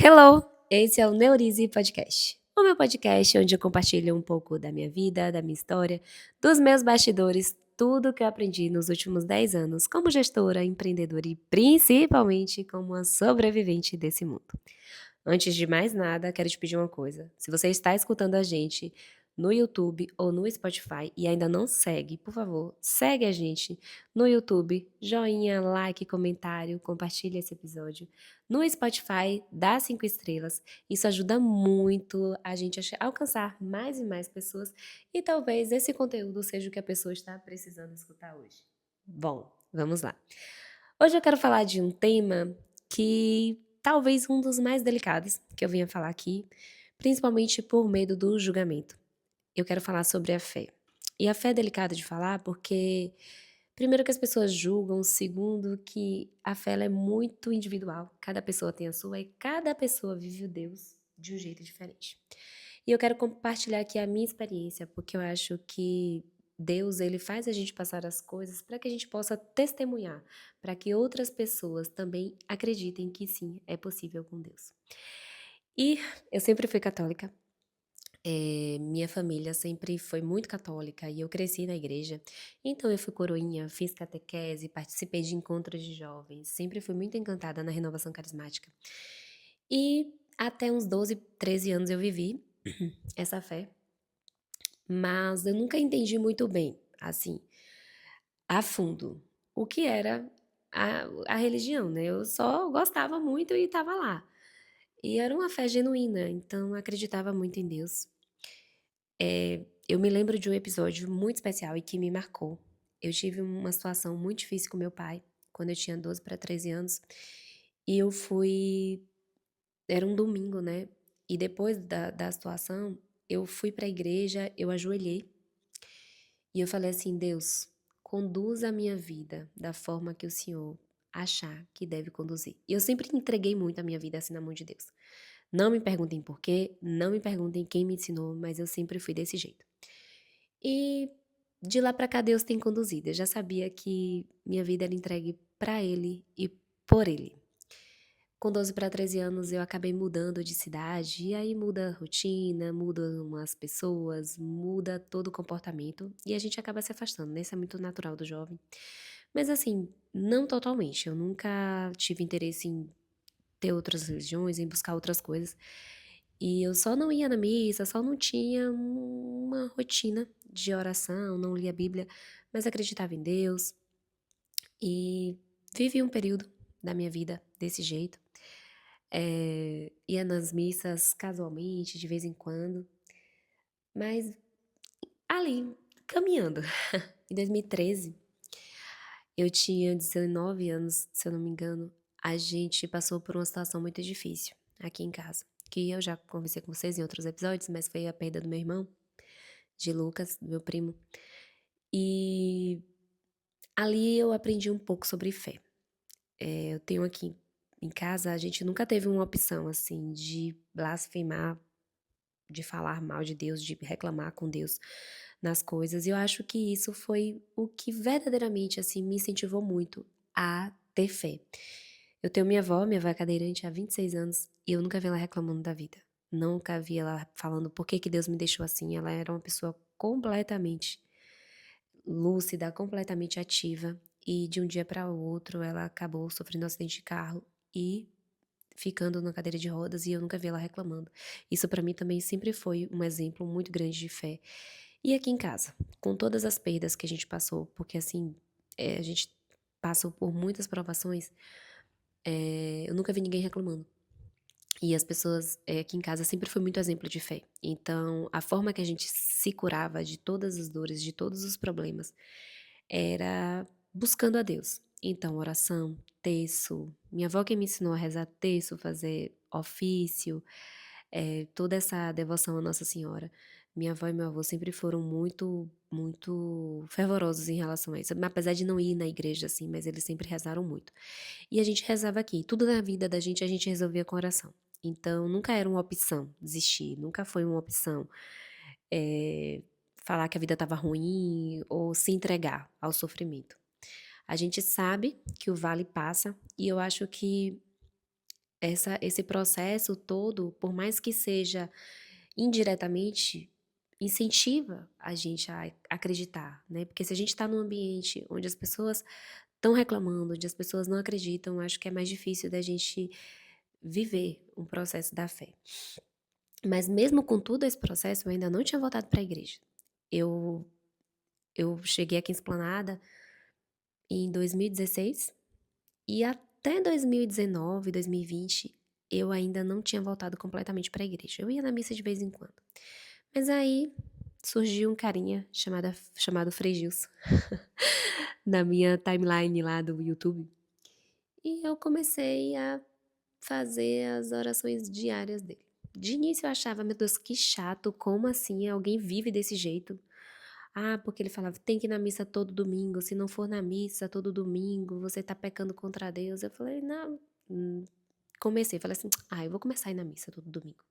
Hello! Esse é o Neurize Podcast. O meu podcast onde eu compartilho um pouco da minha vida, da minha história, dos meus bastidores, tudo que eu aprendi nos últimos 10 anos como gestora, empreendedora e principalmente como uma sobrevivente desse mundo. Antes de mais nada, quero te pedir uma coisa. Se você está escutando a gente no YouTube ou no Spotify e ainda não segue, por favor, segue a gente no YouTube, joinha, like, comentário, compartilha esse episódio. No Spotify, dá 5 estrelas. Isso ajuda muito a gente a alcançar mais e mais pessoas e talvez esse conteúdo seja o que a pessoa está precisando escutar hoje. Bom, vamos lá. Hoje eu quero falar de um tema que talvez um dos mais delicados que eu venha falar aqui, principalmente por medo do julgamento. Eu quero falar sobre a fé. E a fé é delicada de falar porque, primeiro, que as pessoas julgam, segundo, que a fé ela é muito individual. Cada pessoa tem a sua e cada pessoa vive o Deus de um jeito diferente. E eu quero compartilhar aqui a minha experiência, porque eu acho que Deus, ele faz a gente passar as coisas para que a gente possa testemunhar, para que outras pessoas também acreditem que sim, é possível com Deus. E eu sempre fui católica, minha família sempre foi muito católica e eu cresci na igreja. Então eu fui coroinha, fiz catequese, participei de encontros de jovens, sempre fui muito encantada na renovação carismática. E até uns 12, 13 anos eu vivi essa fé, mas eu nunca entendi muito bem, assim, a fundo, o que era a religião, né? Eu só gostava muito e estava lá. E era uma fé genuína, então eu acreditava muito em Deus. Eu me lembro de um episódio muito especial e que me marcou. Eu tive uma situação muito difícil com meu pai, quando eu tinha 12 para 13 anos, e eu fui. Era um domingo, né? E depois da situação, eu fui para a igreja, eu ajoelhei e eu falei assim: Deus, conduz a minha vida da forma que o Senhor achar que deve conduzir. E eu sempre entreguei muito a minha vida assim na mão de Deus. Não me perguntem por quê, não me perguntem quem me ensinou, mas eu sempre fui desse jeito. E de lá pra cá Deus tem conduzido. Eu já sabia que minha vida era entregue pra Ele e por Ele. Com 12 para 13 anos eu acabei mudando de cidade, e aí muda a rotina, mudam as pessoas, muda todo o comportamento e a gente acaba se afastando, né? Isso é muito natural do jovem. Mas assim, não totalmente. Eu nunca tive interesse em ter outras religiões, em buscar outras coisas. E eu só não ia na missa, só não tinha uma rotina de oração, não lia a Bíblia, mas acreditava em Deus e vivi um período da minha vida desse jeito. Ia nas missas casualmente, de vez em quando, mas ali, caminhando. Em 2013, eu tinha 19 anos, se eu não me engano, a gente passou por uma situação muito difícil aqui em casa, que eu já conversei com vocês em outros episódios, mas foi a perda do meu irmão, de Lucas, do meu primo. E ali eu aprendi um pouco sobre fé. Eu tenho aqui em casa, a gente nunca teve uma opção assim de blasfemar, de falar mal de Deus, de reclamar com Deus nas coisas. E eu acho que isso foi o que verdadeiramente assim me incentivou muito a ter fé. Eu tenho minha avó é cadeirante há 26 anos, e eu nunca vi ela reclamando da vida. Nunca vi ela falando por que que Deus me deixou assim. Ela era uma pessoa completamente lúcida, completamente ativa, e de um dia para o outro ela acabou sofrendo um acidente de carro e ficando na cadeira de rodas, e eu nunca vi ela reclamando. Isso para mim também sempre foi um exemplo muito grande de fé. E aqui em casa, com todas as perdas que a gente passou, porque assim, a gente passou por muitas provações, eu nunca vi ninguém reclamando. E as pessoas aqui em casa sempre foi muito exemplo de fé. Então, a forma que a gente se curava de todas as dores, de todos os problemas, era buscando a Deus. Então, oração, terço. Minha avó que me ensinou a rezar terço, fazer ofício, toda essa devoção à Nossa Senhora. Minha avó e meu avô sempre foram muito, muito fervorosos em relação a isso. Apesar de não ir na igreja assim, mas eles sempre rezaram muito. E a gente rezava aqui. Tudo na vida da gente a gente resolvia com oração. Então, nunca era uma opção desistir, nunca foi uma opção eh, falar que a vida estava ruim ou se entregar ao sofrimento. A gente sabe que o vale passa, e eu acho que esse processo todo, por mais que seja indiretamente, incentiva a gente a acreditar, né? Porque se a gente está num ambiente onde as pessoas estão reclamando, onde as pessoas não acreditam, acho que é mais difícil da gente viver um processo da fé. Mas mesmo com todo esse processo, eu ainda não tinha voltado para a igreja. Eu, eu cheguei aqui em Esplanada em 2016 e até 2019, 2020, eu ainda não tinha voltado completamente para a igreja. Eu ia na missa de vez em quando. Mas aí surgiu um carinha chamado Frei Gilson na minha timeline lá do YouTube. E eu comecei a fazer as orações diárias dele. De início eu achava, meu Deus, que chato, como assim alguém vive desse jeito? Ah, porque ele falava, tem que ir na missa todo domingo, se não for na missa todo domingo, você tá pecando contra Deus. Eu falei, não, falei assim, eu vou começar a ir na missa todo domingo.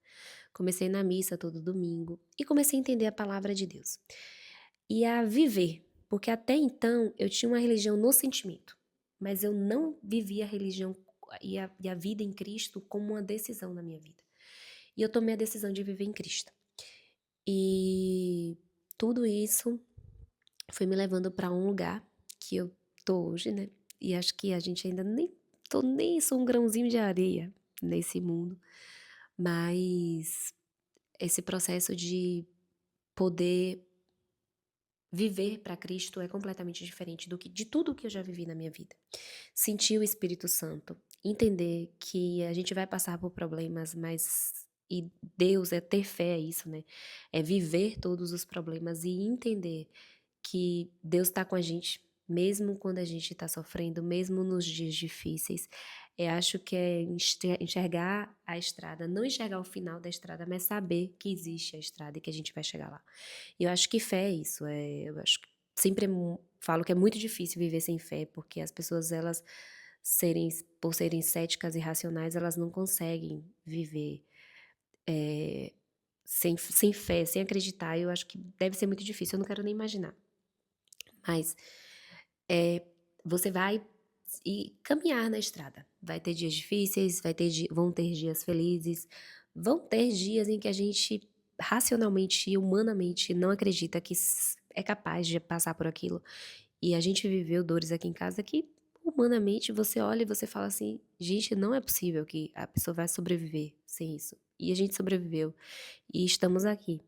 Comecei na missa todo domingo e comecei a entender a palavra de Deus. E a viver, porque até então eu tinha uma religião no sentimento, mas eu não vivia a religião e a vida em Cristo como uma decisão na minha vida. E eu tomei a decisão de viver em Cristo. E tudo isso foi me levando para um lugar que eu tô hoje, né? E acho que a gente ainda nem sou um grãozinho de areia nesse mundo, mas esse processo de poder viver para Cristo é completamente diferente de tudo que eu já vivi na minha vida. Sentir o Espírito Santo, entender que a gente vai passar por problemas, mas e Deus é ter fé, é isso, né? É viver todos os problemas e entender que Deus está com a gente, mesmo quando a gente está sofrendo, mesmo nos dias difíceis. Eu acho que é enxergar a estrada, não enxergar o final da estrada, mas saber que existe a estrada e que a gente vai chegar lá. E eu acho que fé é isso. Eu acho que sempre falo que é muito difícil viver sem fé, porque as pessoas, elas por serem céticas e racionais, elas não conseguem viver é, sem fé, sem acreditar. Eu acho que deve ser muito difícil. Eu não quero nem imaginar. Mas é, você vai e caminhar na estrada. Vai ter dias difíceis, vão ter dias felizes, vão ter dias em que a gente racionalmente e humanamente não acredita que é capaz de passar por aquilo. E a gente viveu dores aqui em casa que humanamente você olha e você fala assim, gente, não é possível que a pessoa vai sobreviver sem isso. E a gente sobreviveu e estamos aqui.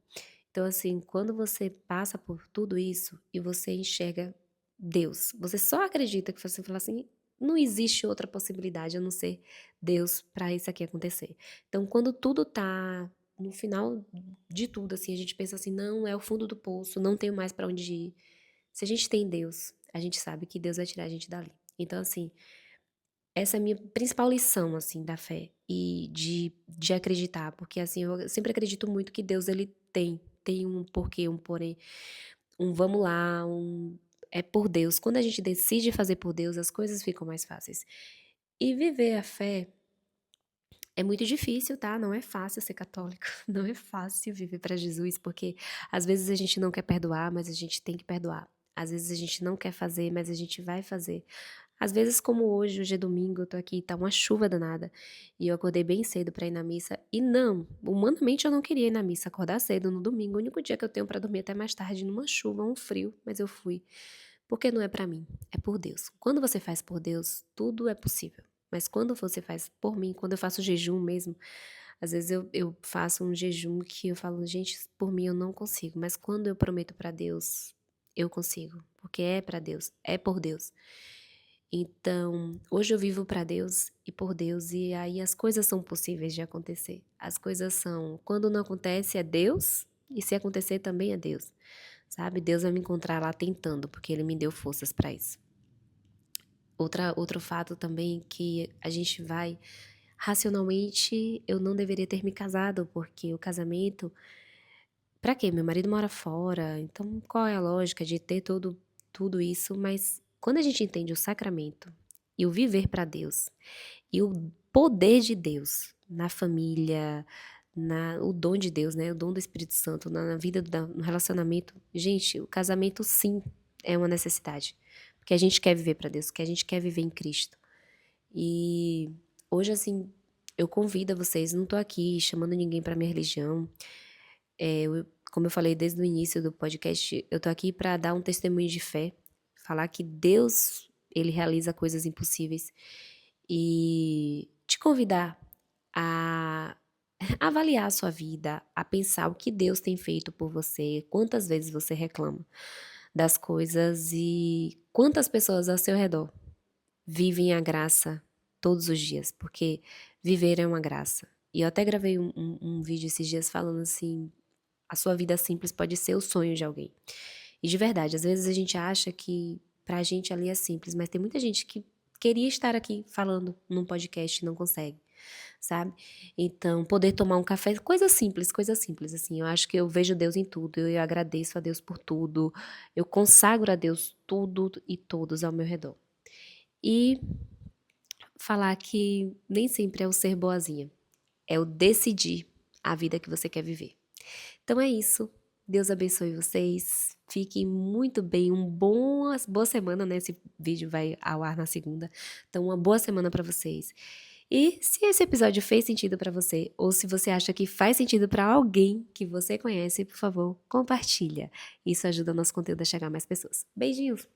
Então, assim, quando você passa por tudo isso e você enxerga Deus, você só acredita que você fala assim, não existe outra possibilidade a não ser Deus para isso aqui acontecer. Então, quando tudo tá no final de tudo, assim, a gente pensa assim, não, é o fundo do poço, não tenho mais para onde ir. Se a gente tem Deus, a gente sabe que Deus vai tirar a gente dali. Então, assim, essa é a minha principal lição, assim, da fé e de acreditar, porque, assim, eu sempre acredito muito que Deus, ele tem um porquê, um porém, um vamos lá, é por Deus. Quando a gente decide fazer por Deus, as coisas ficam mais fáceis. E viver a fé é muito difícil, tá? Não é fácil ser católico, não é fácil viver para Jesus, porque às vezes a gente não quer perdoar, mas a gente tem que perdoar. Às vezes a gente não quer fazer, mas a gente vai fazer. Às vezes, como hoje é domingo, eu tô aqui, tá uma chuva danada, e eu acordei bem cedo pra ir na missa, e não, humanamente eu não queria ir na missa, acordar cedo no domingo, o único dia que eu tenho pra dormir até mais tarde, numa chuva, um frio, mas eu fui. Porque não é pra mim, é por Deus. Quando você faz por Deus, tudo é possível. Mas quando você faz por mim, quando eu faço jejum mesmo, às vezes eu faço um jejum que eu falo, gente, por mim eu não consigo, mas quando eu prometo pra Deus, eu consigo, porque é pra Deus, é por Deus. Então, hoje eu vivo para Deus e por Deus, e aí as coisas são possíveis de acontecer. As coisas são, quando não acontece é Deus, e se acontecer também é Deus. Sabe? Deus vai me encontrar lá tentando, porque ele me deu forças para isso. Outro fato também que a gente vai racionalmente, eu não deveria ter me casado, porque o casamento, pra quê? Meu marido mora fora, então qual é a lógica de ter tudo isso? Mas quando a gente entende o sacramento e o viver para Deus e o poder de Deus na família, o dom de Deus, né? O dom do Espírito Santo na vida, no relacionamento. Gente, o casamento sim é uma necessidade, porque a gente quer viver para Deus, porque a gente quer viver em Cristo. E hoje, assim, eu convido a vocês, não tô aqui chamando ninguém pra minha religião. Como eu falei desde o início do podcast, eu tô aqui pra dar um testemunho de fé, falar que Deus, ele realiza coisas impossíveis e te convidar a avaliar a sua vida, a pensar o que Deus tem feito por você, quantas vezes você reclama das coisas e quantas pessoas ao seu redor vivem a graça todos os dias, porque viver é uma graça. E eu até gravei um vídeo esses dias falando assim, a sua vida simples pode ser o sonho de alguém. E de verdade, às vezes a gente acha que pra gente ali é simples, mas tem muita gente que queria estar aqui falando num podcast e não consegue, sabe? Então, poder tomar um café, coisa simples, assim. Eu acho que eu vejo Deus em tudo, eu agradeço a Deus por tudo, eu consagro a Deus tudo e todos ao meu redor. E falar que nem sempre é o ser boazinha, é o decidir a vida que você quer viver. Então é isso. Deus abençoe vocês. Fiquem muito bem. Boa semana, né? Esse vídeo vai ao ar na segunda. Então, uma boa semana pra vocês. E se esse episódio fez sentido pra você, ou se você acha que faz sentido pra alguém que você conhece, por favor, compartilha. Isso ajuda o nosso conteúdo a chegar a mais pessoas. Beijinhos!